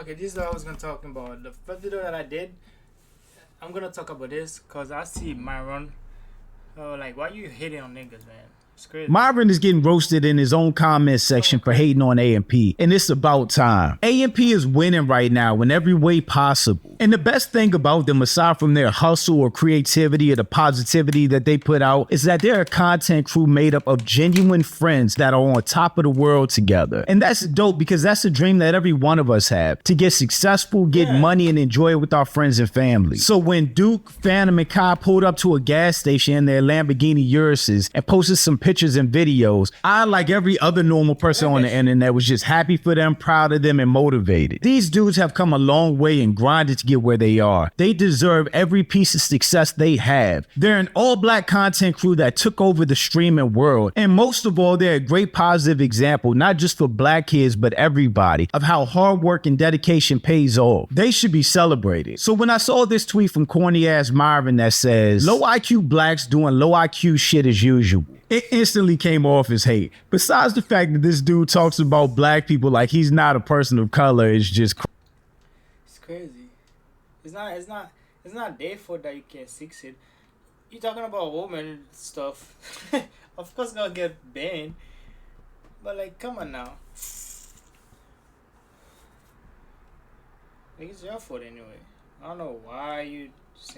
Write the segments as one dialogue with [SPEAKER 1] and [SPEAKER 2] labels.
[SPEAKER 1] Okay, this is what I was gonna talk about. The first video that I did, I'm gonna talk about this because I see Myron. Like, why you hating on niggas, man? It's crazy.
[SPEAKER 2] Myron is getting roasted in his own comment section for hating on AMP, and it's about time. AMP is winning right now in every way possible. And the best thing about them, aside from their hustle or creativity or the positivity that they put out, is that they're a content crew made up of genuine friends that are on top of the world together. And that's dope because that's a dream that every one of us have, to get successful, get money, and enjoy it with our friends and family. So when Duke, Phantom, and Kai pulled up to a gas station in their Lamborghini Uruses and posted some pictures and videos, I, like every other normal person on the internet, was just happy for them, proud of them, and motivated. These dudes have come a long way and grinded to get where they are. They deserve every piece of success they have. They're an all-black content crew that took over the streaming world. And most of all, they're a great positive example, not just for black kids, but everybody, of how hard work and dedication pays off. They should be celebrated. So when I saw this tweet from corny-ass Myron that says, "Low IQ blacks doing low IQ shit as usual," it instantly came off as hate. Besides the fact that this dude talks about black people like he's not a person of color, it's just
[SPEAKER 1] It's crazy. It's not their fault that you can't succeed. You talking about women and stuff. Of course gonna get banned. But like, come on now. Like, it's your fault anyway. I don't know why you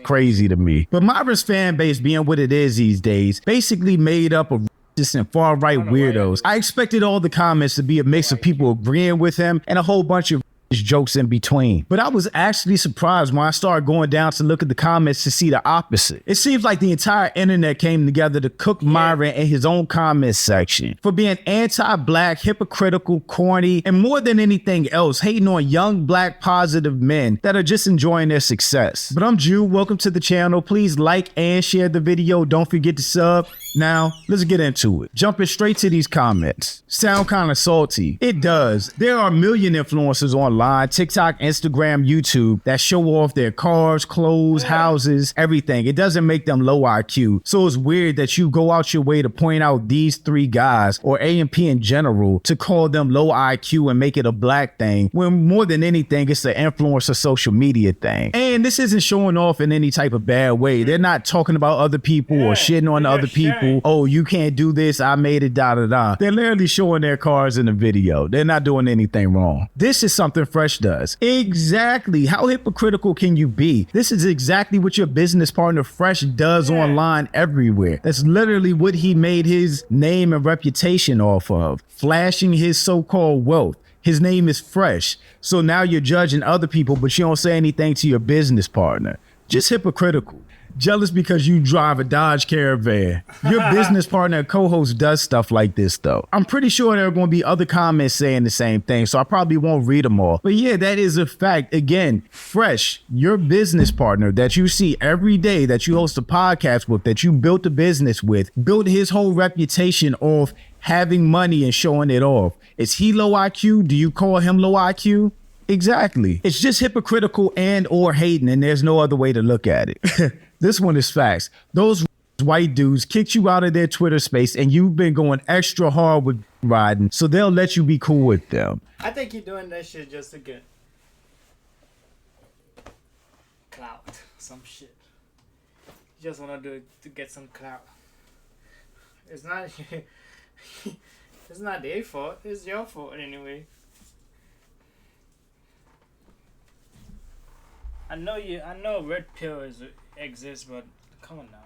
[SPEAKER 2] crazy to me. But Myron's fan base, being what it is these days, basically made up of racist and far-right weirdos. I expected all the comments to be a mix of people agreeing with him and a whole bunch of jokes in between. But I was actually surprised when I started going down to look at the comments to see the opposite. It seems like the entire internet came together to cook Myron in his own comment section for being anti-black, hypocritical, corny, and more than anything else, hating on young black positive men that are just enjoying their success. But I'm Jew, welcome to the channel. Please like and share the video. Don't forget to sub. Now, let's get into it. Jumping straight to these comments. Sound kind of salty. It does. There are a million influencers online, TikTok, Instagram, YouTube, that show off their cars, clothes, houses, everything. It doesn't make them low IQ. So it's weird that you go out your way to point out these three guys, or AMP in general, to call them low IQ and make it a black thing, when more than anything, it's an influencer social media thing. And this isn't showing off in any type of bad way. They're not talking about other people or shitting on other people. Oh, you can't do this, I made it, da da da. They're literally showing their cars in the video. They're not doing anything wrong. This is something Fresh does. Exactly. How hypocritical can you be? This is exactly what your business partner Fresh does online everywhere. That's literally what he made his name and reputation off of, flashing his so-called wealth. His name is Fresh. So now you're judging other people, but you don't say anything to your business partner. Just hypocritical. Jealous because you drive a Dodge Caravan. Your business partner and co-host does stuff like this though. I'm pretty sure there are going to be other comments saying the same thing, so I probably won't read them all. But yeah, that is a fact. Again, Fresh, your business partner that you see every day, that you host a podcast with, that you built a business with, built his whole reputation off having money and showing it off. Is he low IQ? Do you call him low IQ? Exactly. It's just hypocritical and or hating, and there's no other way to look at it. This one is facts. Those white dudes kicked you out of their Twitter space and you've been going extra hard with riding, so they'll let you be cool with them.
[SPEAKER 1] I think you're doing that shit just to get clout, some shit. You just want to do it to get some clout. It's not it's not their fault, it's your fault anyway. I know red pill exists, but come on now.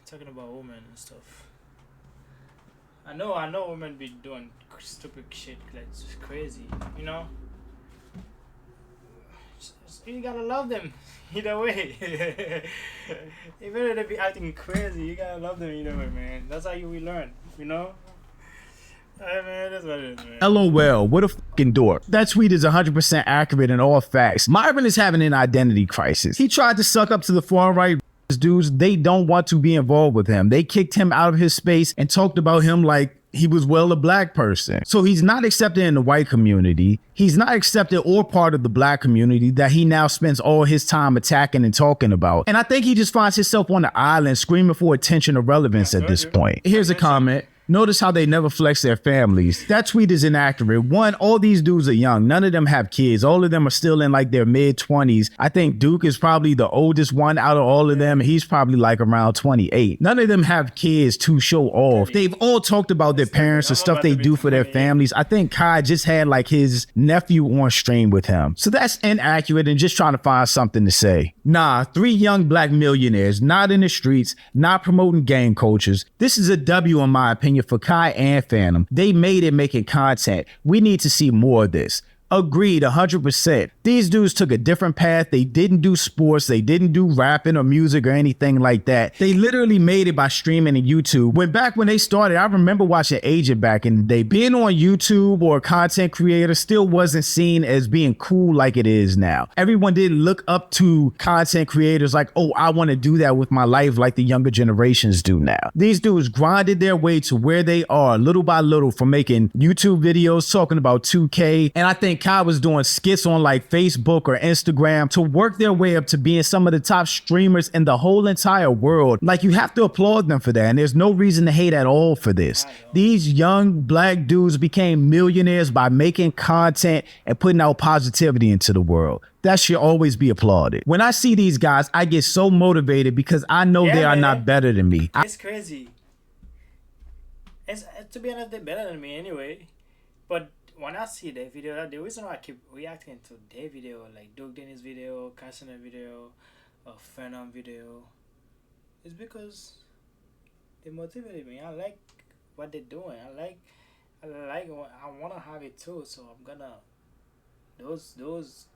[SPEAKER 1] Talking about women and stuff. I know women be doing stupid shit, like it's just crazy, you know? You gotta love them either way. Even if they be acting crazy, you gotta love them either way, man. That's how we learn, you know? Man, that's what it is, man.
[SPEAKER 2] LOL, what a fucking dork. That tweet is 100% accurate in all facts. Myron is having an identity crisis. He tried to suck up to the far-right dudes. They don't want to be involved with him. They kicked him out of his space and talked about him like he was, well, a black person. So he's not accepted in the white community. He's not accepted or part of the black community that he now spends all his time attacking and talking about. And I think he just finds himself on the island screaming for attention or relevance at this point. Here's a comment. Notice how they never flex their families. That tweet is inaccurate. One, all these dudes are young. None of them have kids. All of them are still in like their mid-20s. I think Duke is probably the oldest one out of all of them. He's probably like around 28. None of them have kids to show off. They've all talked about their parents and stuff they do for their families. I think Kai just had like his nephew on stream with him. So that's inaccurate and just trying to find something to say. Nah, 3 young black millionaires, not in the streets, not promoting gang cultures. This is a W in my opinion for Kai and Phantom. They made it making content. We need to see more of this. Agreed, 100%. These dudes took a different path. They didn't do sports. They didn't do rapping or music or anything like that. They literally made it by streaming and YouTube. Back when they started, I remember watching Agent back in the day. Being on YouTube or a content creator still wasn't seen as being cool like it is now. Everyone didn't look up to content creators like, oh, I want to do that with my life like the younger generations do now. These dudes grinded their way to where they are little by little from making YouTube videos talking about 2K. And I think Kai was doing skits on like Facebook or Instagram to work their way up to being some of the top streamers in the whole entire world. Like, you have to applaud them for that, and there's no reason to hate at all for this. These young black dudes became millionaires by making content and putting out positivity into the world. That should always be applauded. When I see these guys, I get so motivated because I know they are not better than me.
[SPEAKER 1] It's crazy. To be honest, they're better than me anyway. But when I see their video, the reason why I keep reacting to their video, like Doug Dennis video, Cassidy video, Phantom video, is because they motivated me. I like what they're doing. I want to have it too. So I'm gonna those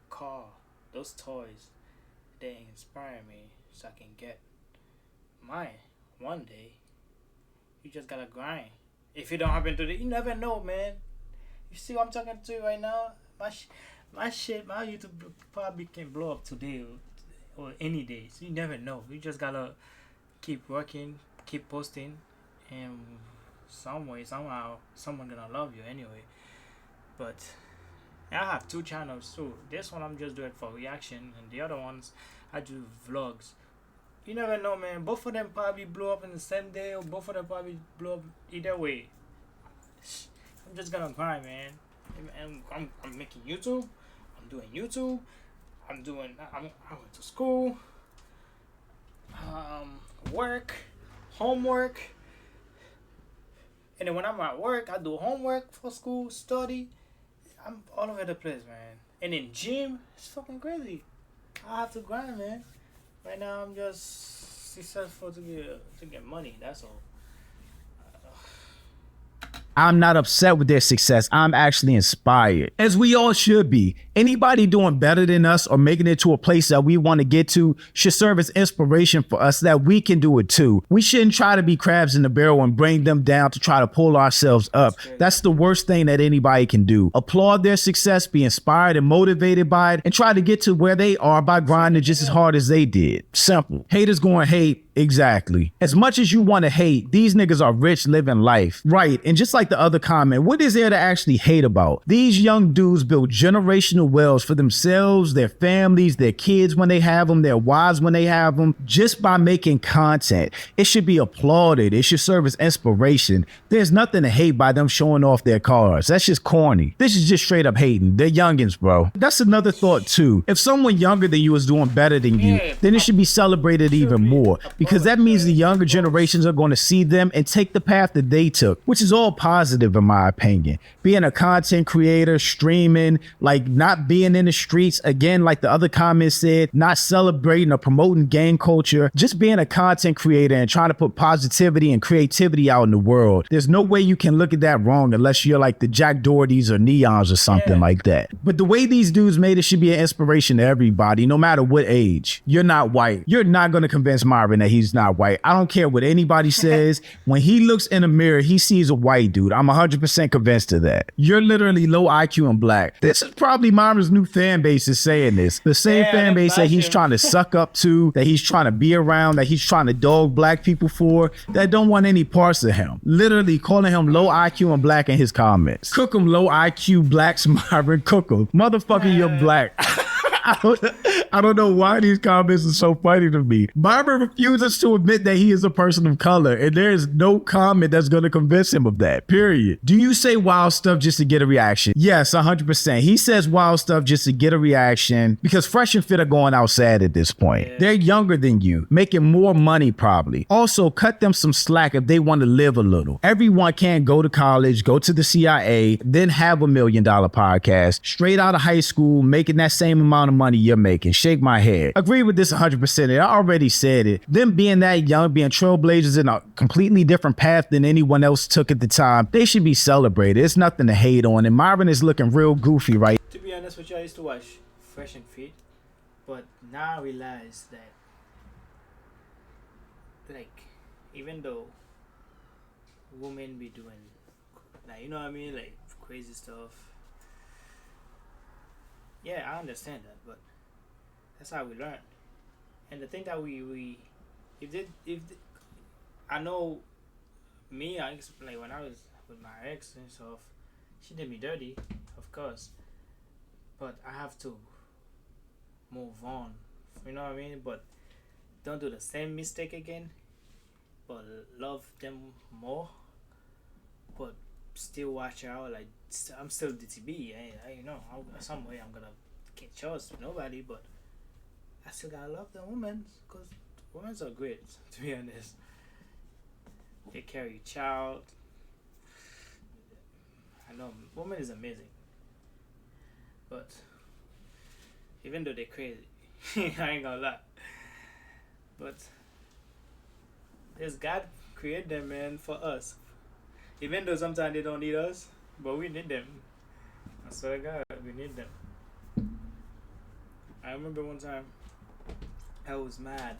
[SPEAKER 1] toys, they inspire me so I can get mine one day. You just gotta grind. If you don't happen to you never know, man. You see what I'm talking to you right now? My YouTube probably can blow up today or any day. So you never know. You just gotta keep working, keep posting, and some way, somehow, someone gonna love you anyway. But I have 2 channels too. This one I'm just doing for reaction, and the other ones I do vlogs. You never know, man. Both of them probably blow up in the same day, or both of them probably blow up either way. I'm just gonna grind, man. And I'm making YouTube. I'm doing YouTube. I went to school. Work, homework. And then when I'm at work, I do homework for school, study. I'm all over the place, man. And in gym, it's fucking crazy. I have to grind, man. Right now, I'm just successful to get money. That's all.
[SPEAKER 2] I'm not upset with their success. I'm actually inspired, as we all should be. Anybody doing better than us or making it to a place that we want to get to should serve as inspiration for us that we can do it too. We shouldn't try to be crabs in the barrel and bring them down to try to pull ourselves up. That's the worst thing that anybody can do. Applaud their success, be inspired and motivated by it, and try to get to where they are by grinding just as hard as they did. Simple. Haters gonna hate. Exactly. As much as you want to hate, these niggas are rich living life. Right. And just like the other comment, what is there to actually hate about? These young dudes build generational wealth for themselves, their families, their kids when they have them, their wives when they have them, just by making content. It should be applauded. It should serve as inspiration. There's nothing to hate by them showing off their cars. That's just corny. This is just straight up hating. They're youngins, bro. That's another thought too. If someone younger than you is doing better than you, then it should be celebrated even more. Because that means the younger generations are going to see them and take the path that they took, which is all positive in my opinion. Being a content creator, streaming, like not being in the streets, again, like the other comments said, not celebrating or promoting gang culture, just being a content creator and trying to put positivity and creativity out in the world. There's no way you can look at that wrong unless you're like the Jack Dohertys or Neons or something like that. But the way these dudes made it should be an inspiration to everybody, no matter what age. You're not white. You're not going to convince Myron that he's not white. I don't care what anybody says. When he looks in a mirror, he sees a white dude. I'm 100% convinced of that. You're literally low IQ and black. This is probably Myron's new fan base is saying this. The same fan base that he's trying to suck up to, that he's trying to be around, that he's trying to dog black people for, that don't want any parts of him. Literally calling him low IQ and black in his comments. Cook him low IQ blacks, Myron. Cook him. Motherfucker, you're black. I don't know why these comments are so funny to me. Myron refuses to admit that he is a person of color, and there is no comment that's going to convince him of that, period. Do you say wild stuff just to get a reaction? Yes, 100%. He says wild stuff just to get a reaction because Fresh and Fit are going out sad at this point. Yeah. They're younger than you, making more money probably. Also, cut them some slack if they want to live a little. Everyone can't go to college, go to the CIA, then have $1 million podcast, straight out of high school, making that same amount of money you're making. Shake my head. Agree with this 100%. I already said it. Them being that young, being trailblazers in a completely different path than anyone else took at the time, they should be celebrated. It's nothing to hate on, and Myron is looking real goofy right.
[SPEAKER 1] To be honest with you, I used to watch Fresh and Fit, but now I realize that, like, even though women be doing, like, you know what I mean, like crazy stuff. Yeah, I understand that, but that's how we learn. And the thing that I know me, like when I was with my ex and stuff, she did me dirty, of course, but I have to move on. You know what I mean? But don't do the same mistake again. But love them more. But still watch out. Like I'm still DTB. I you know, some way I'm gonna get trust nobody, but I still gotta love the women because women are great. To be honest, they carry your child. I know women is amazing, but even though they're crazy, I ain't gonna lie. But there's God create them, man, for us. Even though sometimes they don't need us, but we need them. I swear to God, we need them. I remember one time I was mad.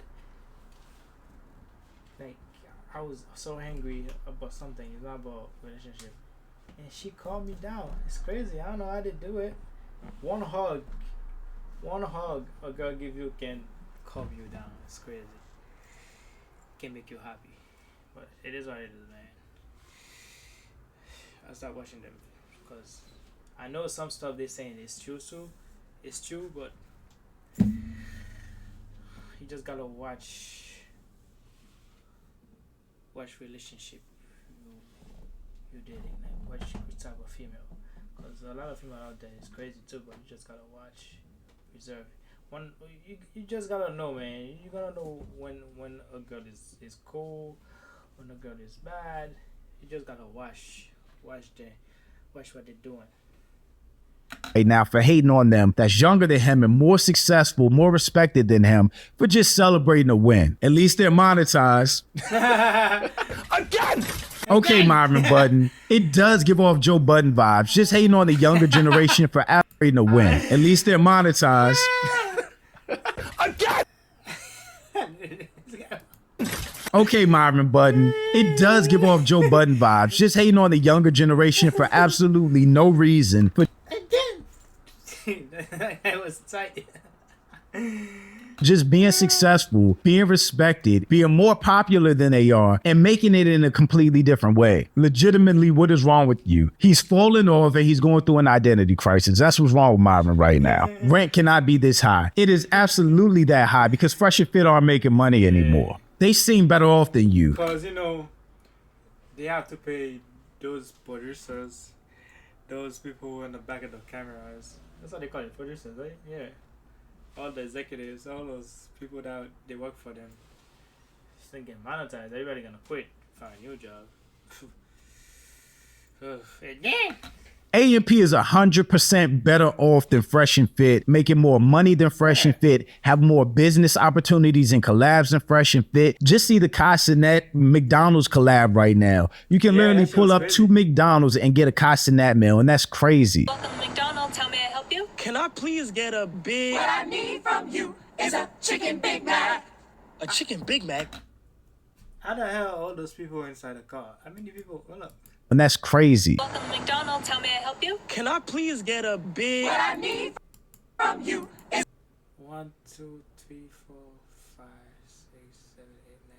[SPEAKER 1] Like I was so angry about something. It's not about relationship. And she calmed me down. It's crazy. I don't know how they do it. One hug a girl give you can calm you down. It's crazy. Can make you happy. But it is what it is, man. I start watching them because I know some stuff they're saying is true too. It's true, but you just gotta watch relationship you dating, like watch which type of female, because a lot of female out there is crazy too, but you just gotta watch, reserve. You just gotta know, man. You gotta know when a girl is cool, when a girl is bad. You just gotta watch what they're doing.
[SPEAKER 2] Right now for hating on them that's younger than him and more successful, more respected than him for just celebrating a win. At least they're monetized. Again! Okay, Myron Button. It does give off Joe Budden vibes. Just hating on the younger generation for celebrating a win. At least they're monetized. Again! Okay, Myron Button. It does give off Joe Budden vibes. Just hating on the younger generation for absolutely no reason.
[SPEAKER 1] That was tight.
[SPEAKER 2] Just being successful, being respected, being more popular than they are, and making it in a completely different way. Legitimately, what is wrong with you? He's falling off and he's going through an identity crisis. That's what's wrong with Myron right now. Rent cannot be this high. It is absolutely that high because Fresh and Fit aren't making money anymore. They seem better off than you.
[SPEAKER 1] Because, you know, they have to pay those producers, those people in the back of the cameras. That's what they call it, producers, right? Yeah. All the executives, all those people that they work for them. Just think get monetized. Everybody gonna quit, find a new job.
[SPEAKER 2] A&P is 100% better off than Fresh and Fit, making more money than Fresh and Fit, have more business opportunities and collabs than Fresh and Fit. Just see the Castanet McDonald's collab right now. You can literally pull up 2 McDonald's and get a Castanet meal, and that's crazy.
[SPEAKER 3] Welcome to McDonald's. How may I help you?
[SPEAKER 4] Can I please get a big...
[SPEAKER 3] What I need from you is a chicken Big Mac.
[SPEAKER 4] A chicken Big Mac?
[SPEAKER 1] How the hell are all those people inside the car? How many people? Hold up.
[SPEAKER 2] And that's crazy.
[SPEAKER 3] Welcome to McDonald's. How may I help you?
[SPEAKER 4] Can I please get a big...
[SPEAKER 3] What I need from you is...
[SPEAKER 1] 1, 2, 3, 4, 5, 6, 7, 8, 9.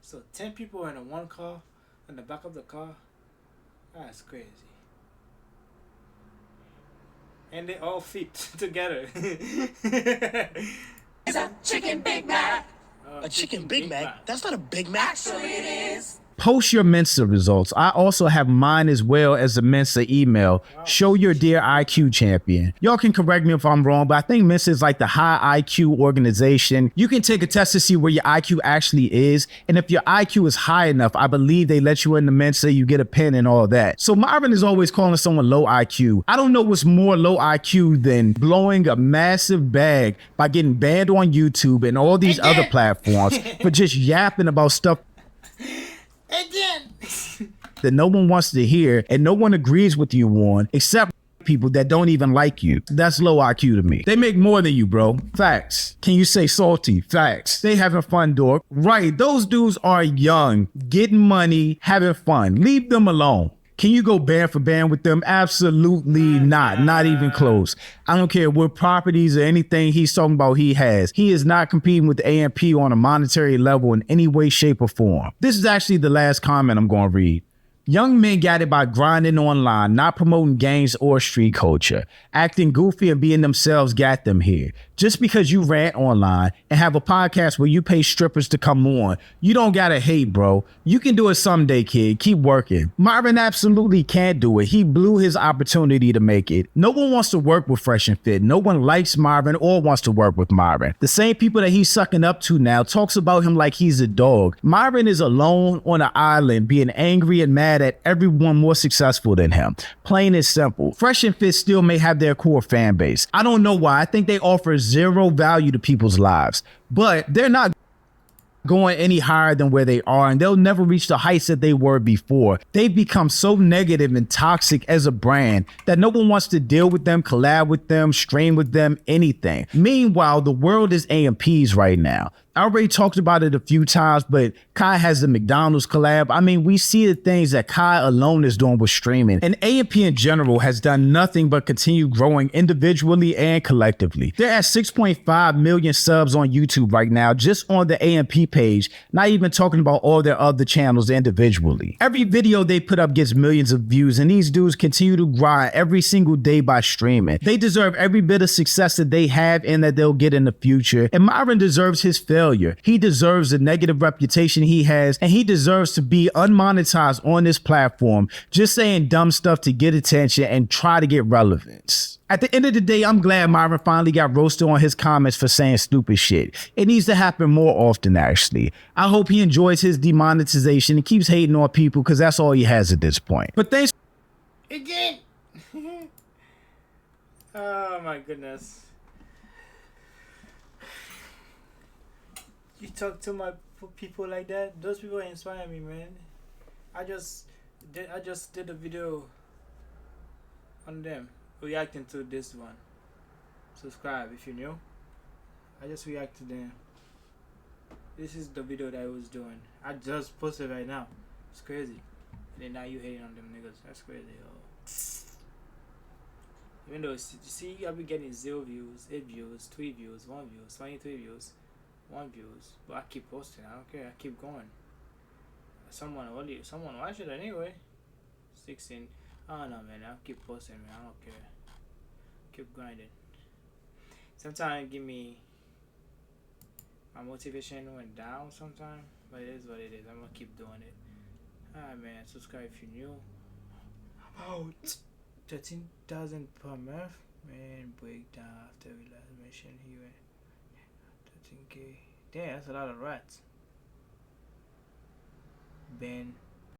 [SPEAKER 1] So 10 people in one car, in the back of the car. That's crazy. and they all fit together.
[SPEAKER 3] Is a chicken Big Mac.
[SPEAKER 4] A chicken Big Mac? That's not a Big Mac.
[SPEAKER 3] Actually, it is.
[SPEAKER 2] Post your Mensa results. I also have mine as well as the Mensa email. Show your dear IQ champion. Y'all can correct me if I'm wrong, but I think Mensa is like the high IQ organization. You can take a test to see where your IQ actually is. And if your IQ is high enough, I believe they let you in the Mensa, you get a pen and all that. So Myron is always calling someone low IQ. I don't know what's more low IQ than blowing a massive bag by getting banned on YouTube and all these other platforms for just yapping about stuff that no one wants to hear and no one agrees with you on except people that don't even like you. That's low IQ to me. They make more than you, bro. Facts. Can you say salty? Facts. They having fun, dog. Right. Those dudes are young, getting money, having fun. Leave them alone. Can you go band for band with them? Absolutely not. Not even close. I don't care what properties or anything he's talking about he has. He is not competing with AMP on a monetary level in any way, shape, or form. This is actually the last comment I'm going to read. Young men got it by grinding online, not promoting gangs or street culture. Acting goofy and being themselves got them here. Just because you rant online and have a podcast where you pay strippers to come on, you don't gotta hate, bro. You can do it someday, kid. Keep working. Myron absolutely can't do it. He blew his opportunity to make it. No one wants to work with Fresh and Fit. No one likes Myron or wants to work with Myron. The same people that he's sucking up to now talks about him like he's a dog. Myron is alone on an island being angry and mad at everyone more successful than him. Plain and simple. Fresh and Fit still may have their core fan base. I don't know why. I think they offer zero value to people's lives, but they're not going any higher than where they are, and they'll never reach the heights that they were before. They've become so negative and toxic as a brand that no one wants to deal with them, collab with them, stream with them, anything. Meanwhile, the world is AMPs right now. I already talked about it a few times, but Kai has the McDonald's collab. I mean, we see the things that Kai alone is doing with streaming. And AMP in general has done nothing but continue growing individually and collectively. They're at 6.5 million subs on YouTube right now, just on the AMP page, not even talking about all their other channels individually. Every video they put up gets millions of views, and these dudes continue to grind every single day by streaming. They deserve every bit of success that they have and that they'll get in the future. And Myron deserves his failure. He deserves the negative reputation he has, and he deserves to be unmonetized on this platform, just saying dumb stuff to get attention and try to get relevance. At the end of the day, I'm glad Myron finally got roasted on his comments for saying stupid shit. It needs to happen more often, actually. I hope he enjoys his demonetization and keeps hating on people, because that's all he has at this point. But thanks
[SPEAKER 1] Again. Oh my goodness. You talk to my people like that? Those people inspire me, man. I just did a video on them reacting to this one. Subscribe if you're new. I just react to them. This is the video that I was doing. I just posted right now. It's crazy. And then now you hating on them niggas. That's crazy, yo. Even though, see, I'll be getting 0 views, 8 views, 3 views, 1 views, 23 views, 1 views. But I keep posting. I don't care. I keep going. Someone watch it anyway. 16. I don't know, man. I'll keep posting, man. I don't care. Keep grinding. Sometimes give me, my motivation went down sometimes, but it is what it is. I'm gonna keep doing it. Alright, man. Subscribe if you're new. About 13,000 per month. Man, breakdown after we last mentioned here. 13K. Damn, that's a lot of rats. Ben